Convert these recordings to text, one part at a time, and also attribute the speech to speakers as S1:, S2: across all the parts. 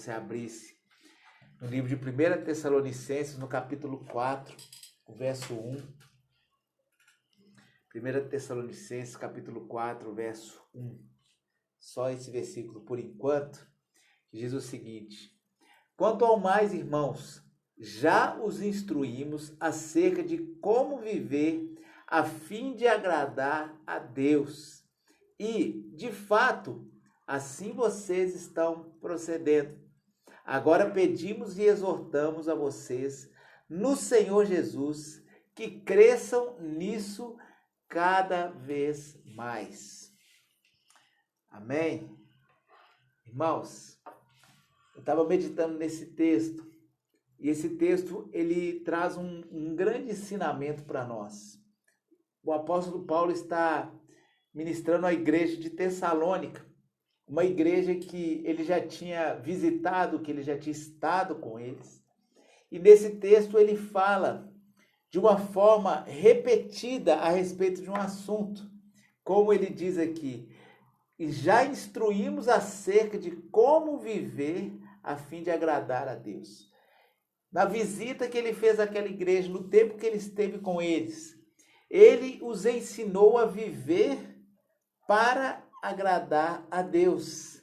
S1: Você abrisse no livro de 1 Tessalonicenses, no capítulo 4, o verso 1. 1 Tessalonicenses, capítulo 4, verso 1. Só esse versículo por enquanto, diz o seguinte: quanto ao mais, irmãos, já os instruímos acerca de como viver a fim de agradar a Deus. E, de fato, assim vocês estão procedendo. Agora pedimos e exortamos a vocês, no Senhor Jesus, que cresçam nisso cada vez mais. Amém? Irmãos, eu estava meditando nesse texto, e esse texto ele traz um grande ensinamento para nós. O apóstolo Paulo está ministrando a igreja de Tessalônica, uma igreja que ele já tinha visitado, que ele já tinha estado com eles. E nesse texto ele fala de uma forma repetida a respeito de um assunto. Como ele diz aqui, e já instruímos acerca de como viver a fim de agradar a Deus. Na visita que ele fez àquela igreja, no tempo que ele esteve com eles, ele os ensinou a viver para agradar a Deus.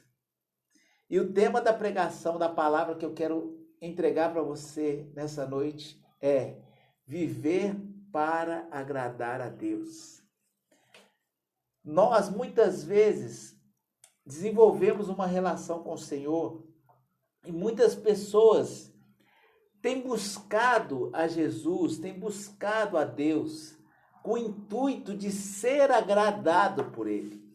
S1: E o tema da pregação, da palavra que eu quero entregar para você nessa noite é viver para agradar a Deus. Nós, muitas vezes, desenvolvemos uma relação com o Senhor e muitas pessoas têm buscado a Jesus, têm buscado a Deus com o intuito de ser agradado por Ele,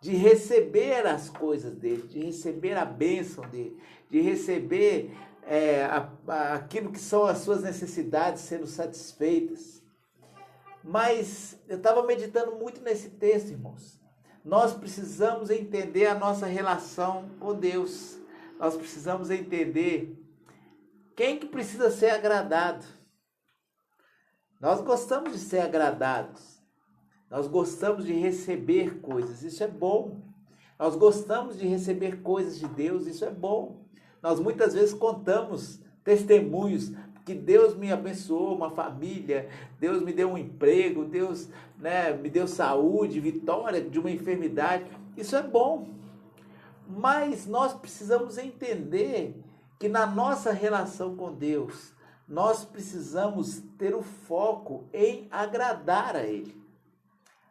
S1: de receber as coisas dele, de receber a bênção dele, de receber aquilo que são as suas necessidades sendo satisfeitas. Mas eu estava meditando muito nesse texto, irmãos. Nós precisamos entender a nossa relação com Deus. Nós precisamos entender quem que precisa ser agradado. Nós gostamos de ser agradados. Nós gostamos de receber coisas, isso é bom. Nós gostamos de receber coisas de Deus, isso é bom. Nós muitas vezes contamos testemunhos que Deus me abençoou, uma família, Deus me deu um emprego, Deus me deu saúde, vitória de uma enfermidade. Isso é bom. Mas nós precisamos entender que na nossa relação com Deus, nós precisamos ter o foco em agradar a Ele.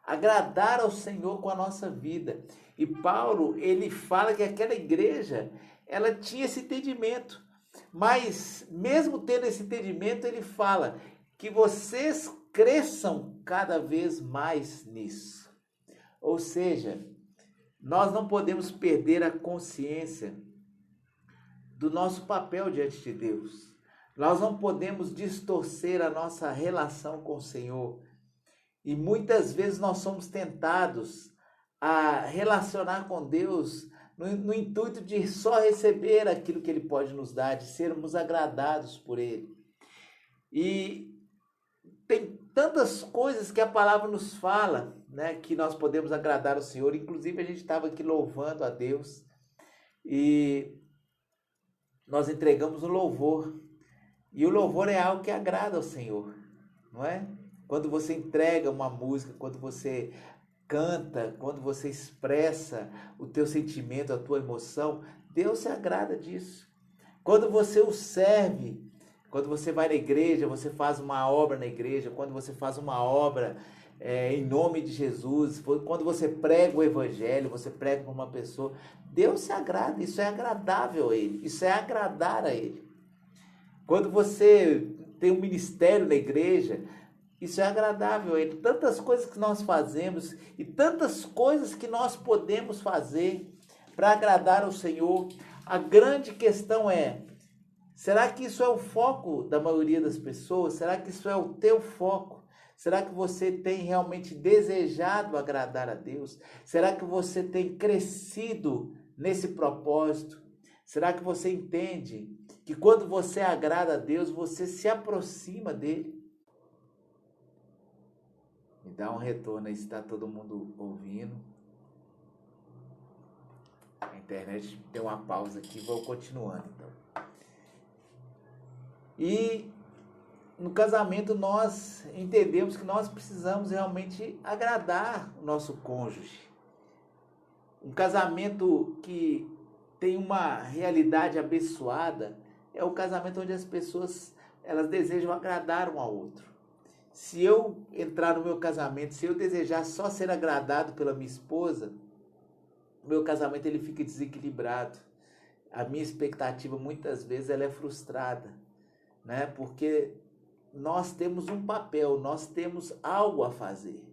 S1: Agradar ao Senhor com a nossa vida. E Paulo, ele fala que aquela igreja, ela tinha esse entendimento. Mas, mesmo tendo esse entendimento, ele fala que vocês cresçam cada vez mais nisso. Ou seja, nós não podemos perder a consciência do nosso papel diante de Deus. Nós não podemos distorcer a nossa relação com o Senhor. E muitas vezes nós somos tentados a relacionar com Deus no intuito de só receber aquilo que Ele pode nos dar, de sermos agradados por Ele. E tem tantas coisas que a palavra nos fala, que nós podemos agradar ao Senhor. Inclusive a gente estava aqui louvando a Deus e nós entregamos o louvor. E o louvor é algo que agrada ao Senhor, não é? Quando você entrega uma música, quando você canta, quando você expressa o teu sentimento, a tua emoção, Deus se agrada disso. Quando você o serve, quando você vai na igreja, você faz uma obra na igreja, quando você faz uma obra em nome de Jesus, quando você prega o evangelho, você prega para uma pessoa, Deus se agrada, isso é agradável a Ele, isso é agradar a Ele. Quando você tem um ministério na igreja, isso é agradável a Ele. Tantas coisas que nós fazemos e tantas coisas que nós podemos fazer para agradar ao Senhor. A grande questão é, será que isso é o foco da maioria das pessoas? Será que isso é o teu foco? Será que você tem realmente desejado agradar a Deus? Será que você tem crescido nesse propósito? Será que você entende que quando você agrada a Deus, você se aproxima dele? Me dá um retorno aí se está todo mundo ouvindo. A internet deu uma pausa aqui, vou continuando então. E no casamento nós entendemos que nós precisamos realmente agradar o nosso cônjuge. Um casamento que tem uma realidade abençoada é o casamento onde as pessoas elas desejam agradar um ao outro. Se eu entrar no meu casamento, se eu desejar só ser agradado pela minha esposa, o meu casamento ele fica desequilibrado. A minha expectativa muitas vezes ela é frustrada, né? Porque nós temos um papel, nós temos algo a fazer.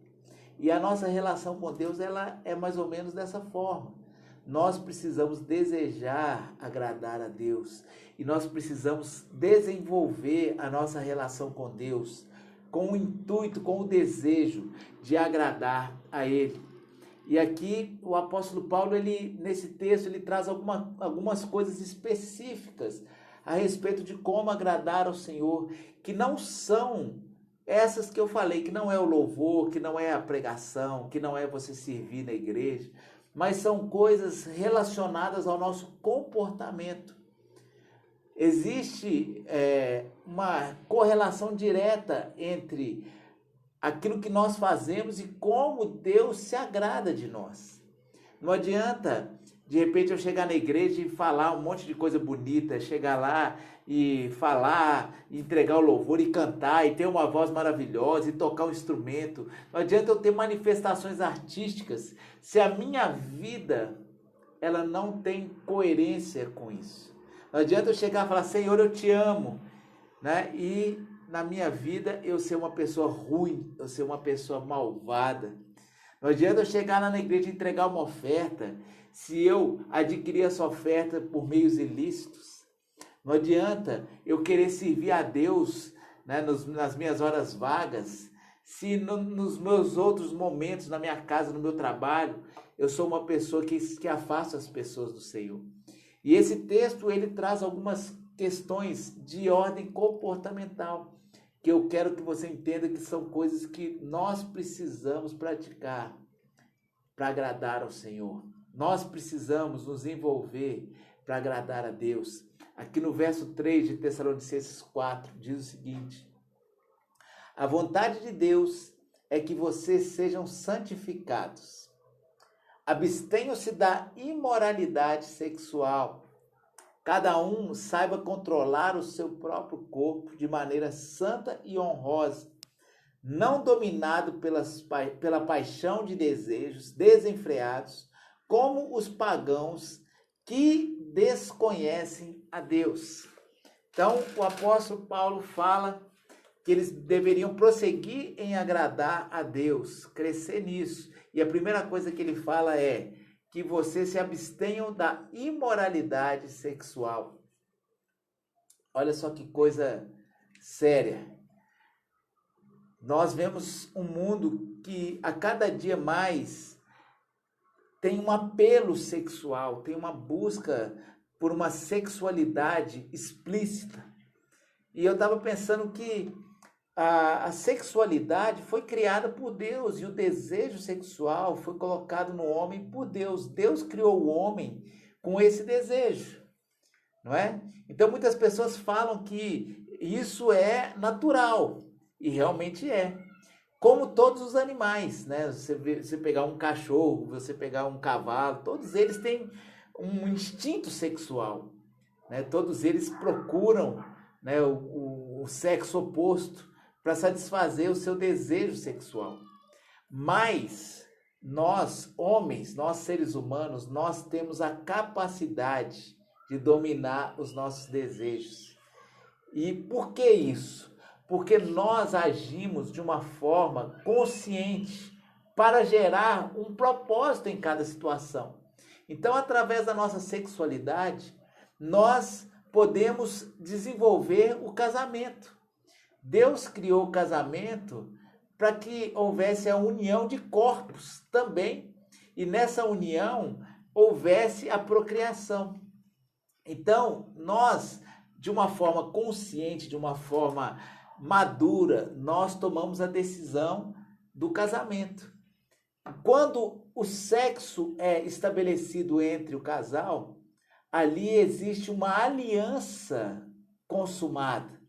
S1: E a nossa relação com Deus ela é mais ou menos dessa forma. Nós precisamos desejar agradar a Deus e nós precisamos desenvolver a nossa relação com Deus com o intuito, com o desejo de agradar a Ele. E aqui o apóstolo Paulo, nesse texto, ele traz algumas coisas específicas a respeito de como agradar ao Senhor, que não são essas que eu falei, que não é o louvor, que não é a pregação, que não é você servir na igreja, mas são coisas relacionadas ao nosso comportamento. Existe uma correlação direta entre aquilo que nós fazemos e como Deus se agrada de nós. Não adianta, de repente, eu chegar na igreja e falar um monte de coisa bonita, chegar lá e falar, entregar o louvor e cantar, e ter uma voz maravilhosa e tocar um instrumento. Não adianta eu ter manifestações artísticas se a minha vida ela não tem coerência com isso. Não adianta eu chegar e falar, Senhor, eu te amo, né? E na minha vida eu ser uma pessoa ruim, eu ser uma pessoa malvada. Não adianta eu chegar lá na igreja e entregar uma oferta, se eu adquirir essa oferta por meios ilícitos. Não adianta eu querer servir a Deus, né, nas minhas horas vagas, se nos meus outros momentos, na minha casa, no meu trabalho, eu sou uma pessoa que afasta as pessoas do Senhor. E esse texto, ele traz algumas questões de ordem comportamental, que eu quero que você entenda que são coisas que nós precisamos praticar para agradar ao Senhor. Nós precisamos nos envolver para agradar a Deus. Aqui no verso 3 de Tessalonicenses 4, diz o seguinte: a vontade de Deus é que vocês sejam santificados. Abstenham-se da imoralidade sexual. Cada um saiba controlar o seu próprio corpo de maneira santa e honrosa, não dominado pela paixão de desejos desenfreados, como os pagãos que desconhecem a Deus. Então, o apóstolo Paulo fala que eles deveriam prosseguir em agradar a Deus, crescer nisso. E a primeira coisa que ele fala é que vocês se abstenham da imoralidade sexual. Olha só que coisa séria. Nós vemos um mundo que a cada dia mais tem um apelo sexual, tem uma busca por uma sexualidade explícita. E eu estava pensando que a sexualidade foi criada por Deus e o desejo sexual foi colocado no homem por Deus. Deus criou o homem com esse desejo, não é? Então muitas pessoas falam que isso é natural e realmente é. Como todos os animais, né? Você pegar um cachorro, você pegar um cavalo, todos eles têm um instinto sexual, né? Todos eles procuram, né, o sexo oposto para satisfazer o seu desejo sexual. Mas nós, homens, nós seres humanos, nós temos a capacidade de dominar os nossos desejos. E por que isso? Porque nós agimos de uma forma consciente para gerar um propósito em cada situação. Então, através da nossa sexualidade, nós podemos desenvolver o casamento. Deus criou o casamento para que houvesse a união de corpos também, e nessa união houvesse a procriação. Então, nós, de uma forma consciente, de uma forma madura, nós tomamos a decisão do casamento. Quando o sexo é estabelecido entre o casal, ali existe uma aliança consumada.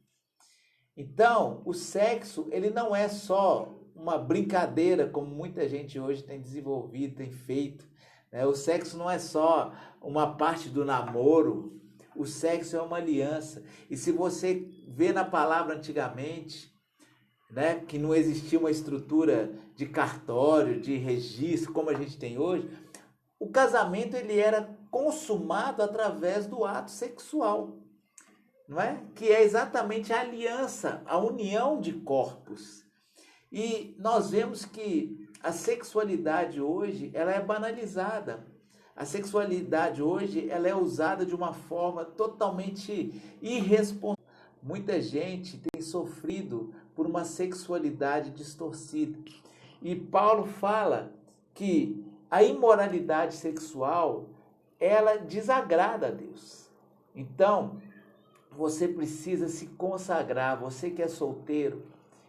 S1: Então, o sexo, ele não é só uma brincadeira, como muita gente hoje tem desenvolvido, tem feito, né? O sexo não é só uma parte do namoro, o sexo é uma aliança. E se você vê na palavra antigamente, né, que não existia uma estrutura de cartório, de registro, como a gente tem hoje, o casamento ele era consumado através do ato sexual, não é? Que é exatamente a aliança, a união de corpos. E nós vemos que a sexualidade hoje, ela é banalizada. A sexualidade hoje, ela é usada de uma forma totalmente irresponsável. Muita gente tem sofrido por uma sexualidade distorcida. E Paulo fala que a imoralidade sexual, ela desagrada a Deus. Então, você precisa se consagrar. Você que é solteiro,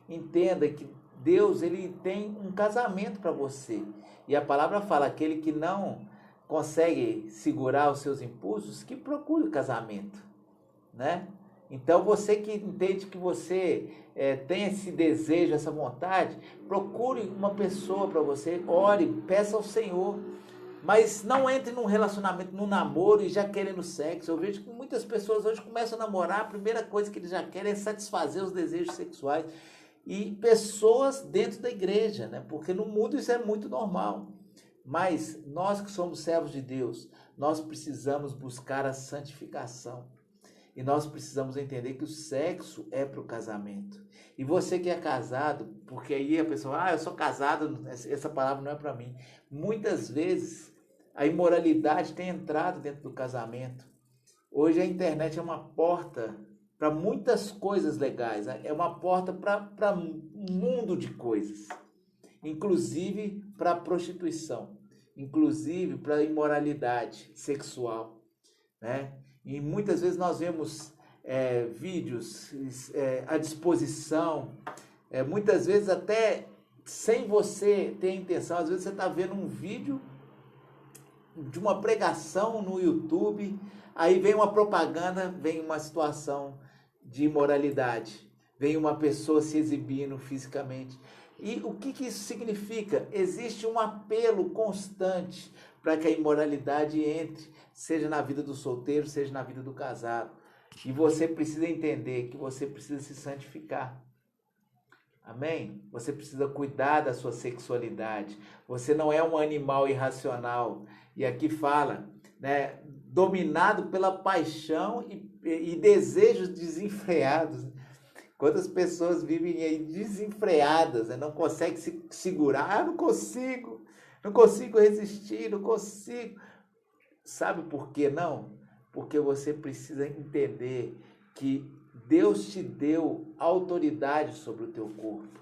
S1: entenda que Deus, ele tem um casamento para você. E a palavra fala, aquele que não consegue segurar os seus impulsos, que procure o casamento, né? Então, você que entende que você tem esse desejo, essa vontade, procure uma pessoa para você, ore, peça ao Senhor. Mas não entre num relacionamento, num namoro e já querendo sexo. Eu vejo que muitas pessoas hoje começam a namorar, a primeira coisa que eles já querem é satisfazer os desejos sexuais. E pessoas dentro da igreja, né? Porque no mundo isso é muito normal. Mas nós que somos servos de Deus, nós precisamos buscar a santificação. E nós precisamos entender que o sexo é para o casamento. E você que é casado, porque aí a pessoa, eu sou casado, essa palavra não é para mim. Muitas vezes a imoralidade tem entrado dentro do casamento. Hoje a internet é uma porta para muitas coisas legais, é uma porta para um mundo de coisas, inclusive para a prostituição, inclusive para a imoralidade sexual, né? E muitas vezes nós vemos vídeos à disposição, muitas vezes até sem você ter intenção. Às vezes você está vendo um vídeo de uma pregação no YouTube, aí vem uma propaganda, vem uma situação de imoralidade, vem uma pessoa se exibindo fisicamente. E o que isso significa? Existe um apelo constante para que a imoralidade entre, seja na vida do solteiro, seja na vida do casado. E você precisa entender que você precisa se santificar. Amém? Você precisa cuidar da sua sexualidade. Você não é um animal irracional. E aqui fala, né, dominado pela paixão e desejos desenfreados. Quantas pessoas vivem aí desenfreadas, né? Não conseguem se segurar. Não consigo resistir, não consigo. Sabe por que não? Porque você precisa entender que Deus te deu autoridade sobre o teu corpo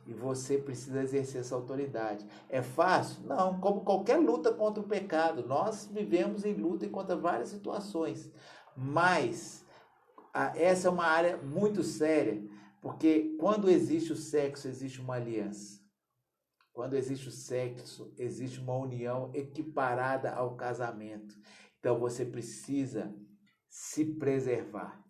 S1: e você precisa exercer essa autoridade. É fácil? Não, como qualquer luta contra o pecado. Nós vivemos em luta contra várias situações, mas essa é uma área muito séria, porque quando existe o sexo, existe uma aliança. Quando existe o sexo, existe uma união equiparada ao casamento. Então você precisa se preservar.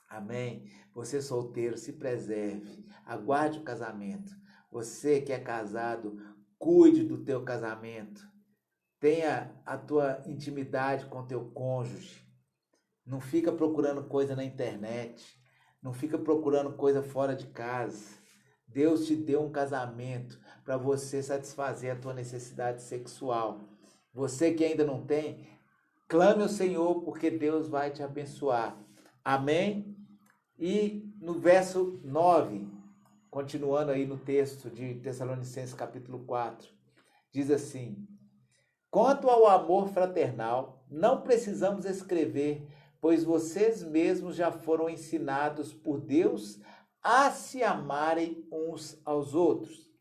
S1: Amém? Você solteiro, se preserve. Aguarde o casamento. Você que é casado, cuide do teu casamento. Tenha a tua intimidade com teu cônjuge. Não fica procurando coisa na internet. Não fica procurando coisa fora de casa. Deus te deu um casamento para você satisfazer a tua necessidade sexual. Você que ainda não tem, clame ao Senhor, porque Deus vai te abençoar. Amém? E no verso 9, continuando aí no texto de Tessalonicenses capítulo 4, diz assim: quanto ao amor fraternal, não precisamos escrever, pois vocês mesmos já foram ensinados por Deus a se amarem uns aos outros.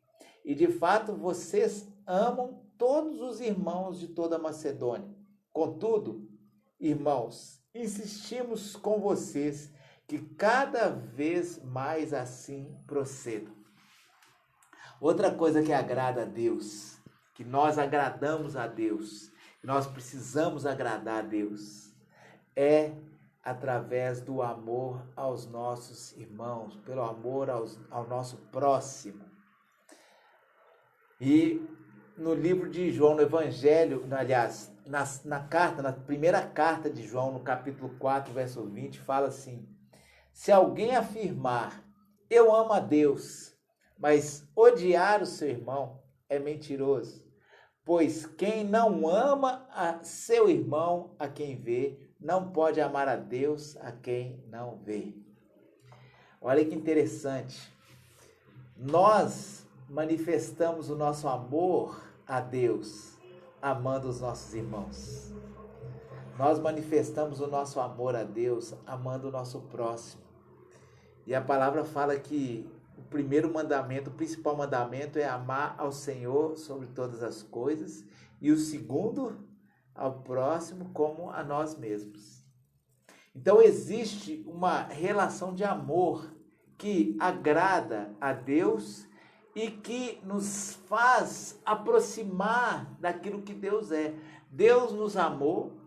S1: E de fato vocês amam todos os irmãos de toda a Macedônia. Contudo, irmãos, insistimos com vocês que cada vez mais assim procedam. Outra coisa que agrada a Deus que nós agradamos a Deus, que nós precisamos agradar a Deus, é através do amor aos nossos irmãos, pelo amor ao nosso próximo. E no livro de João, no Evangelho, aliás, na primeira carta de João, no capítulo 4, verso 20, fala assim: se alguém afirmar, eu amo a Deus, mas odiar o seu irmão, é mentiroso. Pois quem não ama a seu irmão, a quem vê, não pode amar a Deus, a quem não vê. Olha que interessante. Nós manifestamos o nosso amor a Deus, amando os nossos irmãos. Nós manifestamos o nosso amor a Deus, amando o nosso próximo. E a palavra fala que o primeiro mandamento, o principal mandamento é amar ao Senhor sobre todas as coisas, e o segundo, ao próximo como a nós mesmos. Então existe uma relação de amor que agrada a Deus e que nos faz aproximar daquilo que Deus é. Deus nos amou,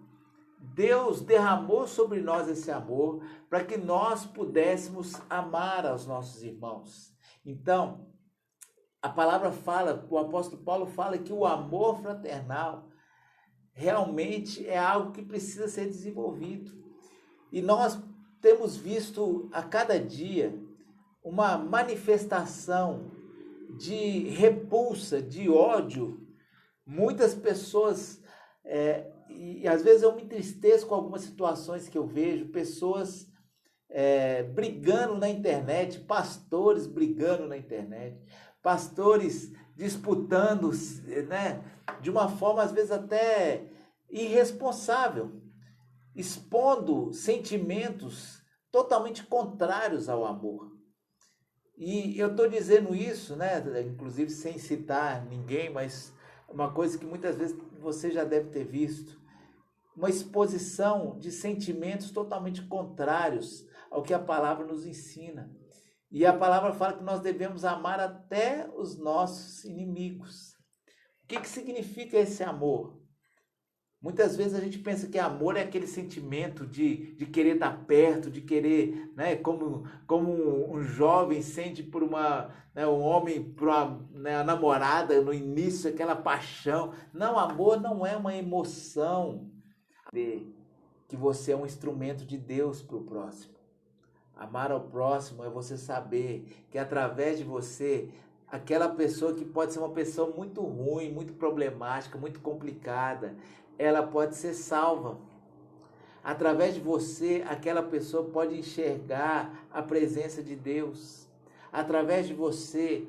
S1: Deus derramou sobre nós esse amor para que nós pudéssemos amar aos nossos irmãos. Então, a palavra fala, o apóstolo Paulo fala que o amor fraternal realmente é algo que precisa ser desenvolvido. E nós temos visto a cada dia uma manifestação de repulsa, de ódio. Muitas pessoas, e às vezes eu me entristeço com algumas situações que eu vejo, pessoas brigando na internet, pastores brigando na internet, pastores disputando, né, de uma forma às vezes até irresponsável, expondo sentimentos totalmente contrários ao amor. E eu estou dizendo isso, né, inclusive sem citar ninguém, mas uma coisa que muitas vezes você já deve ter visto, uma exposição de sentimentos totalmente contrários ao que a palavra nos ensina. E a palavra fala que nós devemos amar até os nossos inimigos. O que significa esse amor? Muitas vezes a gente pensa que amor é aquele sentimento de querer estar perto, de querer, né, como um jovem sente por um homem, por uma namorada no início, aquela paixão. Não, amor não é uma emoção que você é um instrumento de Deus para o próximo. Amar ao próximo é você saber que através de você, aquela pessoa que pode ser uma pessoa muito ruim, muito problemática, muito complicada, ela pode ser salva. Através de você, aquela pessoa pode enxergar a presença de Deus. Através de você,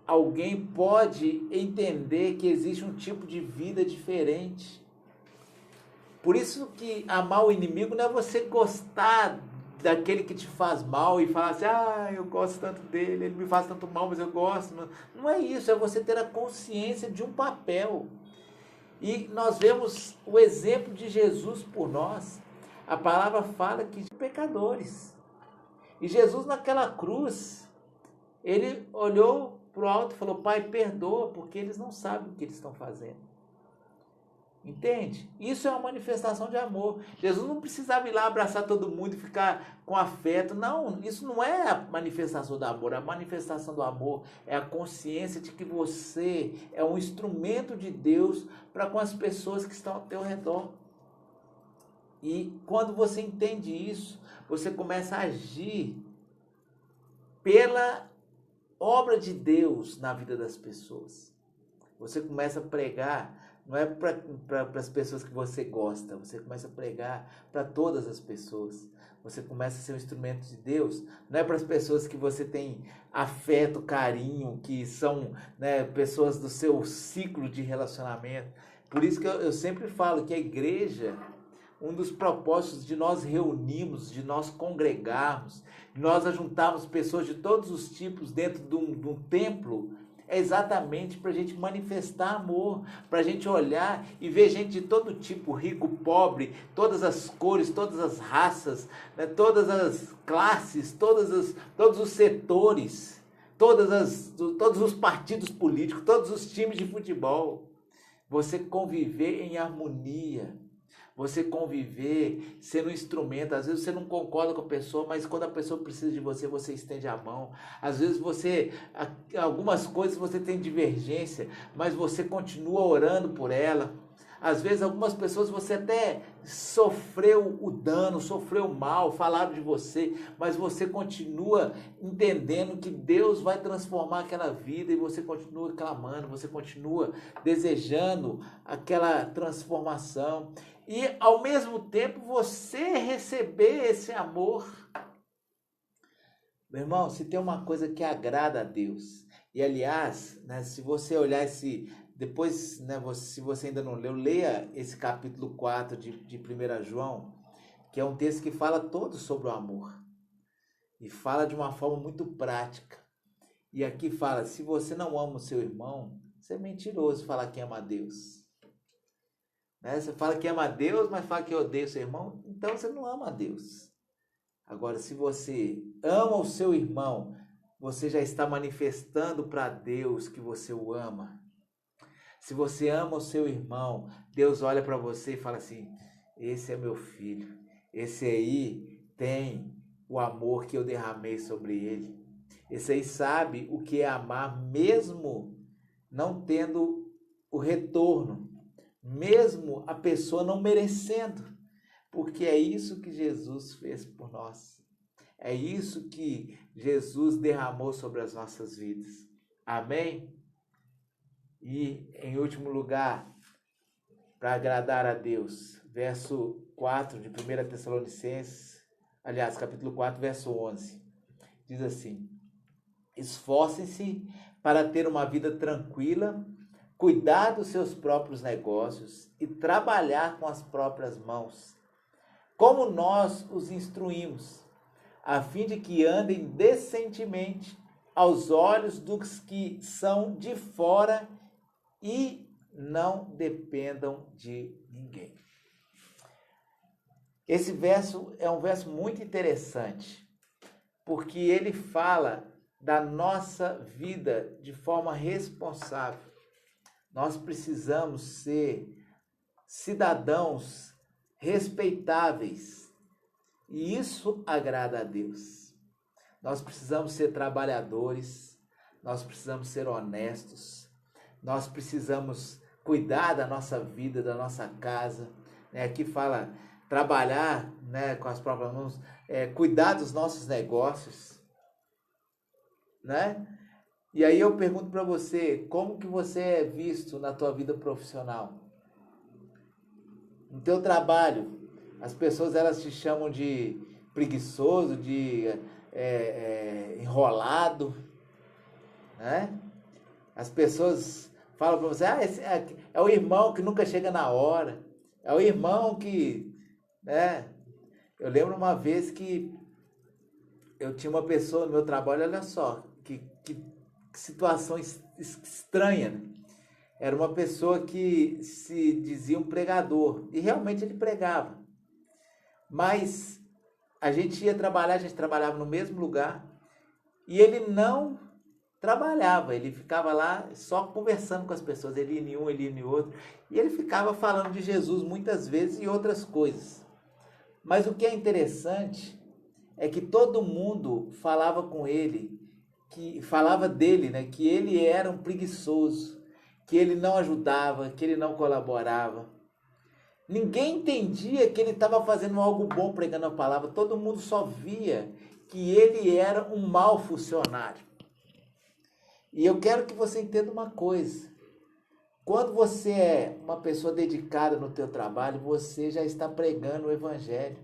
S1: alguém pode entender que existe um tipo de vida diferente. Por isso que amar o inimigo não é você gostar daquele que te faz mal e falar assim, eu gosto tanto dele, ele me faz tanto mal, mas eu gosto. Não é isso, é você ter a consciência de um papel. E nós vemos o exemplo de Jesus por nós. A palavra fala que pecadores. E Jesus naquela cruz, ele olhou para o alto e falou, Pai, perdoa, porque eles não sabem o que eles estão fazendo. Entende? Isso é uma manifestação de amor. Jesus não precisava ir lá abraçar todo mundo e ficar com afeto. Não, isso não é a manifestação do amor. A manifestação do amor é a consciência de que você é um instrumento de Deus para com as pessoas que estão ao teu redor. E quando você entende isso, você começa a agir pela obra de Deus na vida das pessoas. Você começa a pregar. Não é para as pessoas que você gosta, você começa a pregar para todas as pessoas. Você começa a ser um instrumento de Deus. Não é para as pessoas que você tem afeto, carinho, que são, né, pessoas do seu ciclo de relacionamento. Por isso que eu sempre falo que a igreja, um dos propósitos de nós reunirmos, de nós congregarmos, de nós ajuntarmos pessoas de todos os tipos dentro de um templo, é exatamente para a gente manifestar amor, para a gente olhar e ver gente de todo tipo, rico, pobre, todas as cores, todas as raças, né, todas as classes, todos os setores, todos os partidos políticos, todos os times de futebol. Você conviver em harmonia. Você conviver sendo um instrumento. Às vezes você não concorda com a pessoa, mas quando a pessoa precisa de você, você estende a mão. Às vezes algumas coisas você tem divergência, mas você continua orando por ela. Às vezes algumas pessoas você até sofreu o dano, sofreu o mal, falaram de você, mas você continua entendendo que Deus vai transformar aquela vida e você continua clamando, você continua desejando aquela transformação. E ao mesmo tempo você receber esse amor. Meu irmão, se tem uma coisa que agrada a Deus, e aliás, né, se você olhar depois, né, se você ainda não leu, leia esse capítulo 4 de 1 João, que é um texto que fala todo sobre o amor. E fala de uma forma muito prática. E aqui fala, se você não ama o seu irmão, você é mentiroso falar que ama a Deus. Né? Você fala que ama a Deus, mas fala que odeia o seu irmão, então você não ama a Deus. Agora, se você ama o seu irmão, você já está manifestando para Deus que você o ama. Se você ama o seu irmão, Deus olha para você e fala assim, esse é meu filho, esse aí tem o amor que eu derramei sobre ele. Esse aí sabe o que é amar mesmo não tendo o retorno, mesmo a pessoa não merecendo, porque é isso que Jesus fez por nós. É isso que Jesus derramou sobre as nossas vidas. Amém? E, em último lugar, para agradar a Deus, verso 4 de 1 Tessalonicenses, aliás, capítulo 4, verso 11, diz assim, esforcem-se para ter uma vida tranquila, cuidar dos seus próprios negócios e trabalhar com as próprias mãos, como nós os instruímos, a fim de que andem decentemente aos olhos dos que são de fora e não dependam de ninguém. Esse verso é um verso muito interessante, porque ele fala da nossa vida de forma responsável. Nós precisamos ser cidadãos respeitáveis, e isso agrada a Deus. Nós precisamos ser trabalhadores, nós precisamos ser honestos, nós precisamos cuidar da nossa vida, da nossa casa. Aqui fala trabalhar, né, com as próprias mãos, cuidar dos nossos negócios. Né? E aí eu pergunto para você, como que você é visto na tua vida profissional? No teu trabalho, as pessoas elas te chamam de preguiçoso, de enrolado, né? As pessoas falam para você, esse é o irmão que nunca chega na hora, é o irmão que, né? Eu lembro uma vez que eu tinha uma pessoa no meu trabalho, olha só, que situação estranha, né? Era uma pessoa que se dizia um pregador, e realmente ele pregava, mas a gente ia trabalhar, a gente trabalhava no mesmo lugar, e ele não trabalhava, ele ficava lá só conversando com as pessoas, ele ia em um, ele ia em outro, e ele ficava falando de Jesus muitas vezes e outras coisas. Mas o que é interessante é que todo mundo falava com ele, que falava dele, né, que ele era um preguiçoso, que ele não ajudava, que ele não colaborava. Ninguém entendia que ele estava fazendo algo bom pregando a palavra, todo mundo só via que ele era um mau funcionário. E eu quero que você entenda uma coisa. Quando você é uma pessoa dedicada no teu trabalho, você já está pregando o evangelho.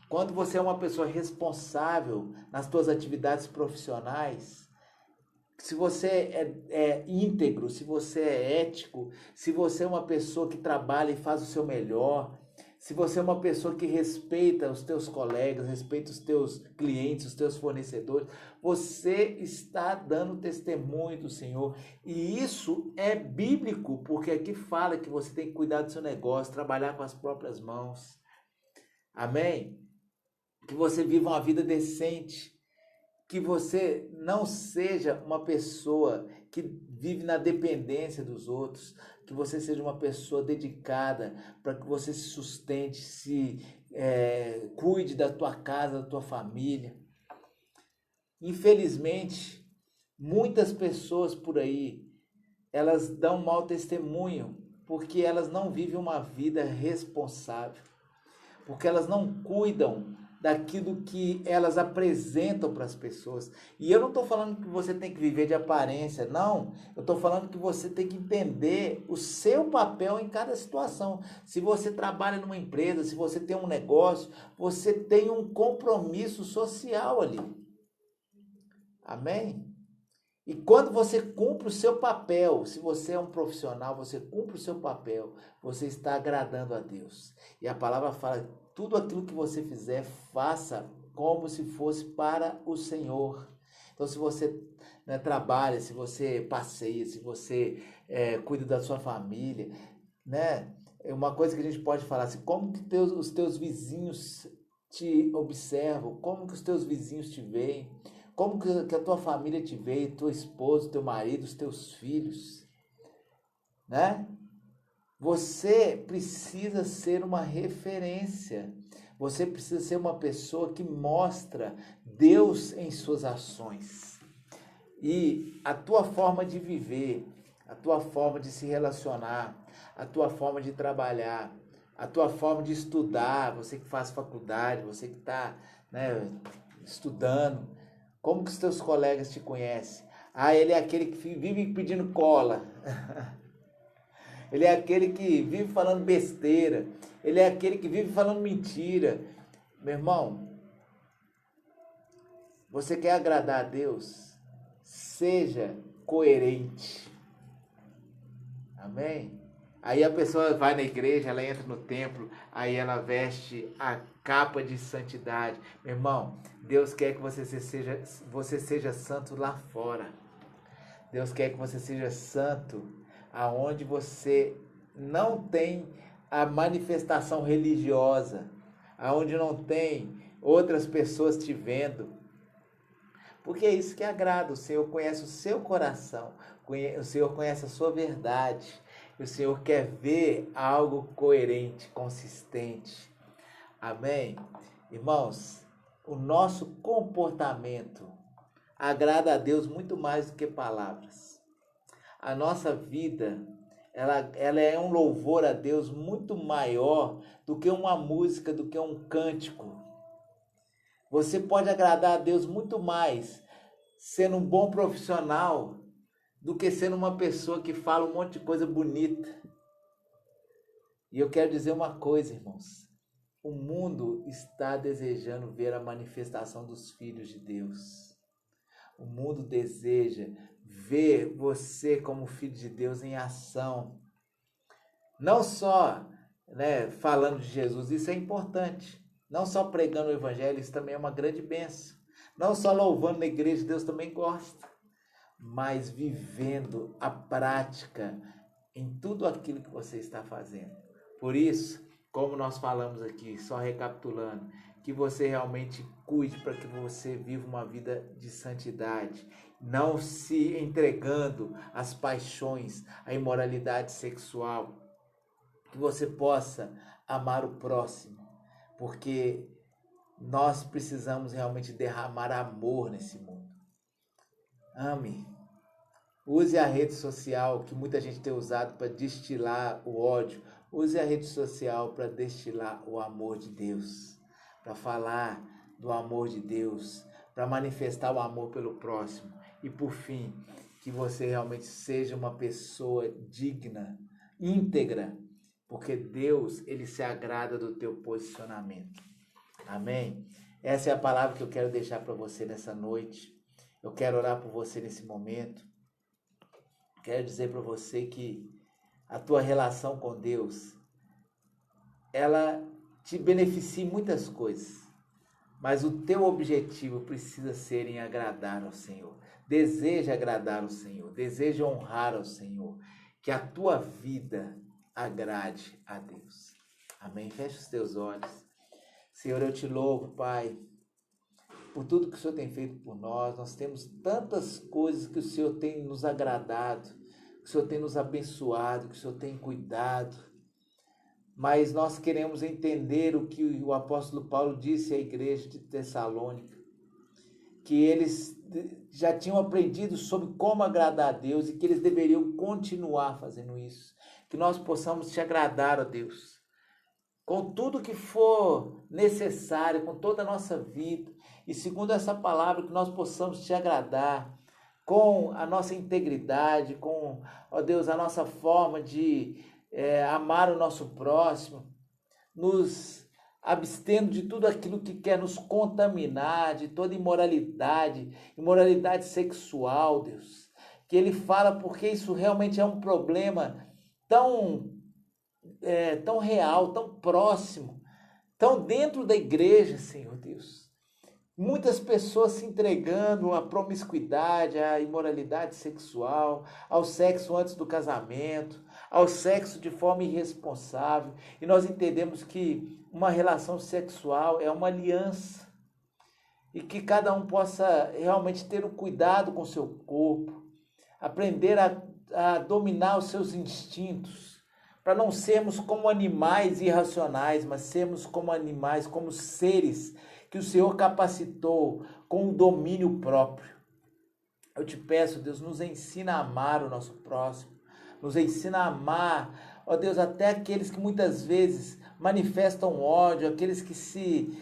S1: Quando você é uma pessoa responsável nas suas atividades profissionais, se você é íntegro, se você é ético, se você é uma pessoa que trabalha e faz o seu melhor, se você é uma pessoa que respeita os teus colegas, respeita os teus clientes, os teus fornecedores, você está dando testemunho do Senhor. E isso é bíblico, porque aqui fala que você tem que cuidar do seu negócio, trabalhar com as próprias mãos. Amém? Que você viva uma vida decente. que você não seja uma pessoa que vive na dependência dos outros, que você seja uma pessoa dedicada para que você se sustente, cuide da tua casa, da tua família. Infelizmente, muitas pessoas por aí, elas dão mau testemunho porque elas não vivem uma vida responsável, porque elas não cuidam daquilo que elas apresentam para as pessoas. E eu não estou falando que você tem que viver de aparência, não. Eu estou falando que você tem que entender o seu papel em cada situação. Se você trabalha numa empresa, se você tem um negócio, você tem um compromisso social ali. Amém? E quando você cumpre o seu papel, se você é um profissional, você cumpre o seu papel, você está agradando a Deus. E a palavra fala, tudo aquilo que você fizer, faça como se fosse para o Senhor. Então, se você trabalha, se você passeia, se você cuida da sua família, né? É uma coisa que a gente pode falar assim, como que os teus vizinhos te observam, como que os teus vizinhos te veem, como que a tua família te vê, tua esposa, teu marido, os teus filhos, né? Você precisa ser uma referência. Você precisa ser uma pessoa que mostra Deus em suas ações. E a tua forma de viver, a tua forma de se relacionar, a tua forma de trabalhar, a tua forma de estudar, você que faz faculdade, você que está, né, estudando, como que os teus colegas te conhecem? Ah, ele é aquele que vive pedindo cola. Ele é aquele que vive falando besteira. Ele é aquele que vive falando mentira. Meu irmão, você quer agradar a Deus? Seja coerente. Amém? Aí a pessoa vai na igreja, ela entra no templo, aí ela veste a capa de santidade. Meu irmão, Deus quer que você seja santo lá fora. Deus quer que você seja santo aonde você não tem a manifestação religiosa, aonde não tem outras pessoas te vendo. Porque é isso que agrada. O Senhor conhece o seu coração, o Senhor conhece a sua verdade. O Senhor quer ver algo coerente, consistente. Amém? Irmãos, o nosso comportamento agrada a Deus muito mais do que palavras. A nossa vida, ela é um louvor a Deus muito maior do que uma música, do que um cântico. Você pode agradar a Deus muito mais sendo um bom profissional do que sendo uma pessoa que fala um monte de coisa bonita. E eu quero dizer uma coisa, irmãos. O mundo está desejando ver a manifestação dos filhos de Deus. O mundo deseja ver você como filho de Deus em ação. Não só, falando de Jesus, isso é importante. Não só pregando o evangelho, isso também é uma grande bênção. Não só louvando na igreja, Deus também gosta. Mas vivendo a prática em tudo aquilo que você está fazendo. Por isso, como nós falamos aqui, só recapitulando, que você realmente cuide para que você viva uma vida de santidade, não se entregando às paixões, à imoralidade sexual, que você possa amar o próximo, porque nós precisamos realmente derramar amor nesse mundo. Ame. Use a rede social, que muita gente tem usado para destilar o ódio. Use a rede social para destilar o amor de Deus, para falar do amor de Deus, para manifestar o amor pelo próximo. E por fim, que você realmente seja uma pessoa digna, íntegra, porque Deus, ele se agrada do teu posicionamento. Amém? Essa é a palavra que eu quero deixar para você nessa noite. Eu quero orar por você nesse momento. Quero dizer para você que a tua relação com Deus, ela te beneficia em muitas coisas, mas o teu objetivo precisa ser em agradar ao Senhor. Deseja agradar ao Senhor, deseja honrar ao Senhor, que a tua vida agrade a Deus. Amém? Fecha os teus olhos. Senhor, eu te louvo, Pai, por tudo que o Senhor tem feito por nós. Nós temos tantas coisas que o Senhor tem nos agradado, que o Senhor tem nos abençoado, que o Senhor tem cuidado. Mas nós queremos entender o que o apóstolo Paulo disse à igreja de Tessalônica, que eles já tinham aprendido sobre como agradar a Deus e que eles deveriam continuar fazendo isso. Que nós possamos te agradar, ó Deus, com tudo que for necessário, com toda a nossa vida. E segundo essa palavra, que nós possamos te agradar com a nossa integridade, com, ó Deus, a nossa forma de amar o nosso próximo, nos abstendo de tudo aquilo que quer nos contaminar, de toda imoralidade sexual, Deus. Que ele fala porque isso realmente é um problema tão real, tão próximo, tão dentro da igreja, Senhor Deus. Muitas pessoas se entregando à promiscuidade, à imoralidade sexual, ao sexo antes do casamento, ao sexo de forma irresponsável. E nós entendemos que uma relação sexual é uma aliança. E que cada um possa realmente ter um cuidado com o seu corpo, aprender a dominar os seus instintos, para não sermos como animais irracionais, mas sermos como animais, como seres que o Senhor capacitou com um domínio próprio. Eu te peço, Deus, nos ensina a amar o nosso próximo, nos ensina a amar, ó Deus, até aqueles que muitas vezes manifestam ódio, aqueles que se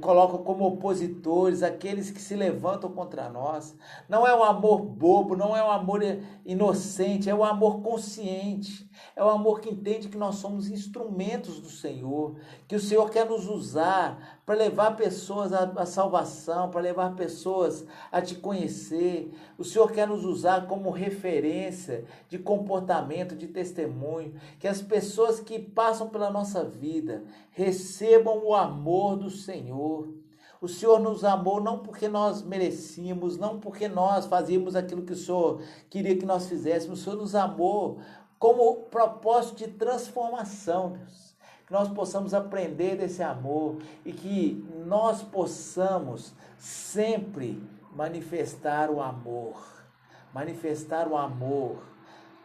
S1: colocam como opositores, aqueles que se levantam contra nós. Não é um amor bobo, não é um amor inocente, é um amor consciente, é um amor que entende que nós somos instrumentos do Senhor, que o Senhor quer nos usar para levar pessoas à salvação, para levar pessoas a te conhecer. O Senhor quer nos usar como referência de comportamento, de testemunho, que as pessoas que passam pela nossa vida recebam o amor do Senhor. O Senhor nos amou não porque nós merecíamos, não porque nós fazíamos aquilo que o Senhor queria que nós fizéssemos. O Senhor nos amou como propósito de transformação, Deus. Que nós possamos aprender desse amor e que nós possamos sempre manifestar o amor,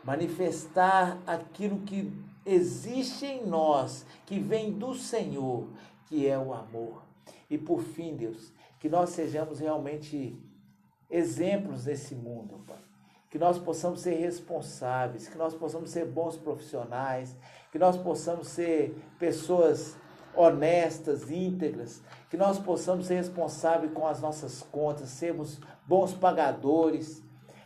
S1: manifestar aquilo que existe em nós, que vem do Senhor, que é o amor. E por fim, Deus, que nós sejamos realmente exemplos nesse mundo, Pai. Que nós possamos ser responsáveis, que nós possamos ser bons profissionais, que nós possamos ser pessoas honestas, íntegras, que nós possamos ser responsáveis com as nossas contas, sermos bons pagadores,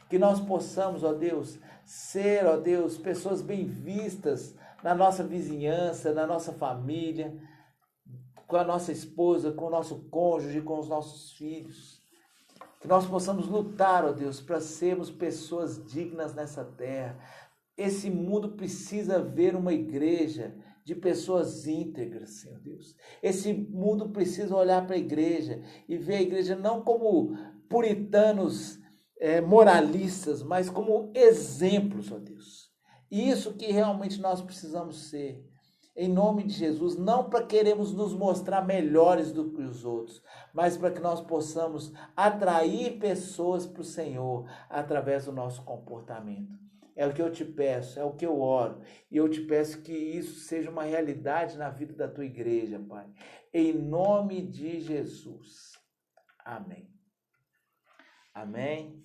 S1: que nós possamos, ó Deus, ser, ó Deus, pessoas bem vistas na nossa vizinhança, na nossa família, com a nossa esposa, com o nosso cônjuge, com os nossos filhos. Que nós possamos lutar, ó Deus, para sermos pessoas dignas nessa terra. Esse mundo precisa ver uma igreja de pessoas íntegras, Senhor Deus. Esse mundo precisa olhar para a igreja e ver a igreja não como puritanos moralistas, mas como exemplos, ó Deus. Isso que realmente nós precisamos ser. Em nome de Jesus, não para queremos nos mostrar melhores do que os outros, mas para que nós possamos atrair pessoas para o Senhor através do nosso comportamento. É o que eu te peço, é o que eu oro, e eu te peço que isso seja uma realidade na vida da tua igreja, Pai. Em nome de Jesus. Amém. Amém.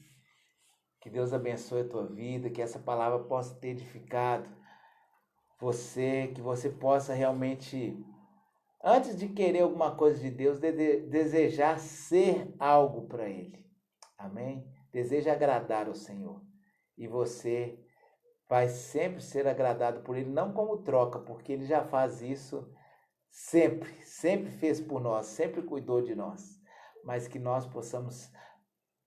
S1: Que Deus abençoe a tua vida, que essa palavra possa ter edificado você, que você possa realmente, antes de querer alguma coisa de Deus, desejar ser algo para Ele. Amém? Deseja agradar ao Senhor. E você vai sempre ser agradado por Ele, não como troca, porque Ele já faz isso sempre fez por nós, sempre cuidou de nós. Mas que nós possamos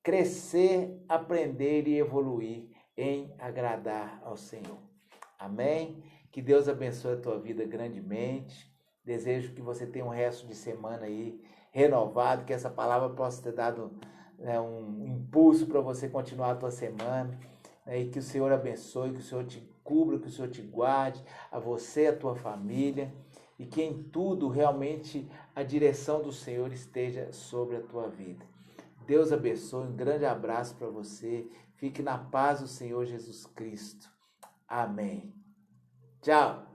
S1: crescer, aprender e evoluir em agradar ao Senhor. Amém? Que Deus abençoe a tua vida grandemente. Desejo que você tenha um resto de semana aí renovado, que essa palavra possa ter dado um impulso para você continuar a tua semana, e que o Senhor abençoe, que o Senhor te cubra, que o Senhor te guarde, a você e a tua família, e que em tudo realmente a direção do Senhor esteja sobre a tua vida. Deus abençoe, um grande abraço para você. Fique na paz do Senhor Jesus Cristo. Amém. Tchau.